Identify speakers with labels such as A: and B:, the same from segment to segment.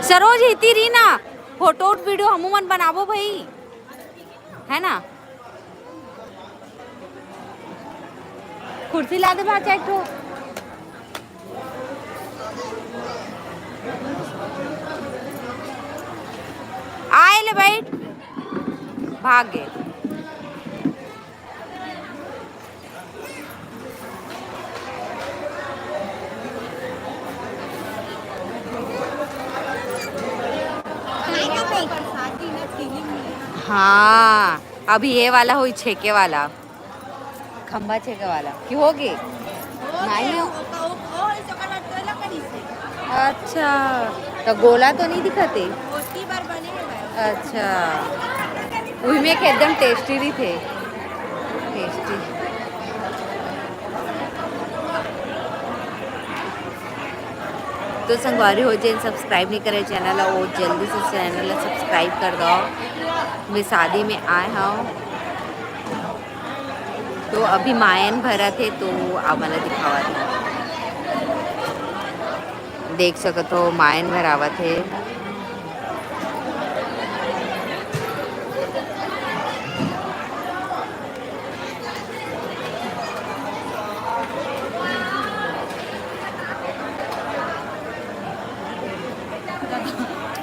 A: सरोज हिती रही ना photo video हमू मन बनाबो भाई है ना। कुर्सी ला दे भाचा एक ठो। आए ले बैठ भाग गए। हाँ अभी ये वाला हुई छेके वाला खंबा छेके वाला कि हो गए नहीं हो। अच्छा तो गोला तो नहीं दिखते। अच्छा उसमें एकदम टेस्टी भी थे टेस्टी। तो संगवारी हो जाए सब्सक्राइब नहीं करे चैनल और जल्दी से चैनल सब्सक्राइब कर दो। मैं शादी में आए हूँ तो अभी मायन भरा थे तो अब मैंने दिखावा था देख सकते हो मायन भरावा थे।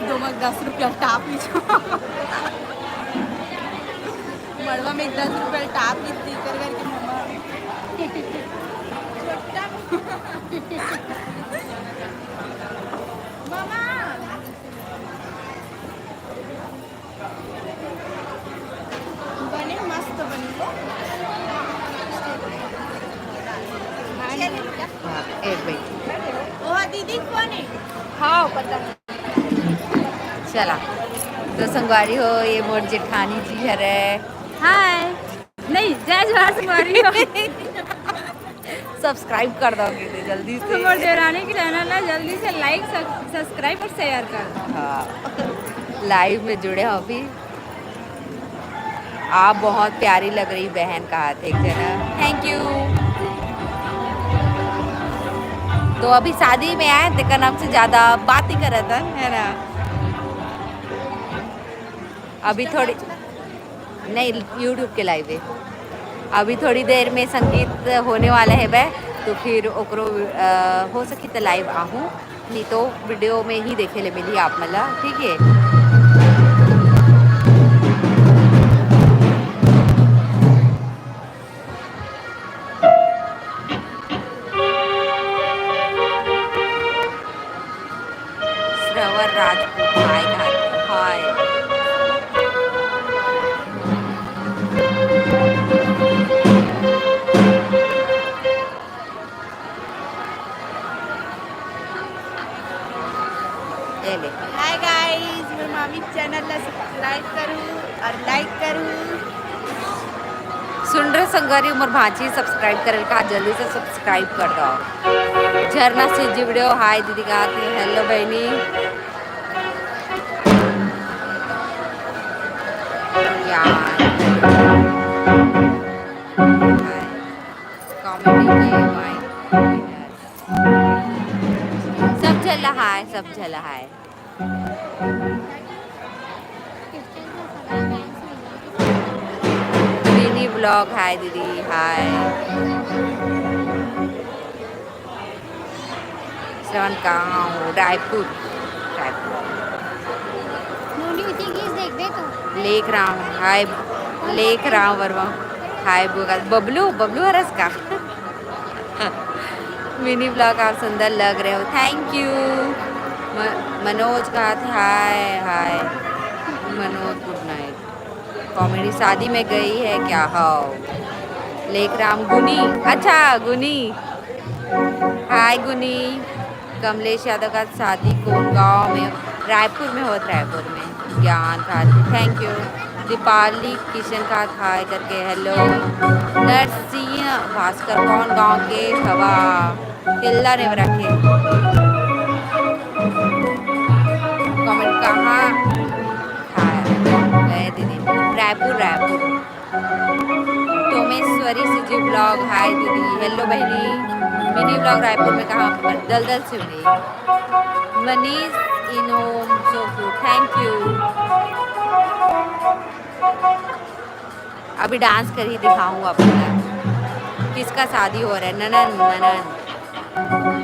B: दो मग 10 रुपया टाप मड़वा में 10 रुपया टाप ली कर करके मम्मा बने मस्त बनी वो दीदी कौन है।
A: हाँ पता चला। तो संगवारी हो ये मोर जेठानी जी है हाय
B: नहीं जय जोहार संगवारी हो।
A: सब्सक्राइब कर दोगे तो जल्दी से
B: मोर देवरानी की चैनल है जल्दी से लाइक सब्सक्राइब और शेयर कर दो।
A: हाँ लाइव में जुड़े हो अभी आप बहुत प्यारी लग रही बहन कहा थे एक जना थैंक यू। तो अभी शादी में आए देखा नाम से ज़्यादा बात ही कर रहा था है ना। अभी थोड़ी नहीं यूट्यूब के लाइव है अभी थोड़ी देर में संगीत होने वाला है वह तो फिर ओकरो हो सकी तो लाइव आहूँ नहीं तो वीडियो में ही देखे ले मिली आप मला ठीक है। श्रवण राजपूत हाय हाय
B: हाय गाइस मेरे मामी चैनल ला सब्सक्राइब करूँ और लाइक करूँ।
A: सुन रहे संगवारी उमर भांची सब्सक्राइब करे का जल्दी से सब्सक्राइब कर दो। झरना से जी वीडियो हाय दीदी का हेलो बहनी सब चल रहा है सब चल रहा है। मिनी ब्लॉग हाय दीदी हाय श्रवण कहाँ हूँ रायपुर लेख रहा हूँ हाय लेख रहा हूँ वर्मा हाय बबलू बबलू हरस का मिनी ब्लॉग आप सुंदर लग रहे हो थैंक यू। मनोज कहा था हाय हाय मनोज गुड नाइट कॉमेडी शादी में गई है क्या हाउ लेख राम गुनी अच्छा गुनी हाय गुनी। कमलेश यादव का शादी कौन गांव में रायपुर में होता रायपुर में ज्ञान का थैंक यू। दीपाली किशन का हाय करके हेलो। नरसिंह भास्कर कौन गांव के हवा किल्ला ने रखे कमेंट कहाँ हाय दीदी रायपुर रायपुर। तोमेश्वरी सीजी ब्लॉग हाय दीदी हेलो बहनी। मिनी ब्लॉग रायपुर में कहाँ पर दलदल से हुई। Manish in home. So cute. Thank you. अभी डांस कर ही दिखाऊंगा आपको। किसका शादी हो रहा है? ननन ननन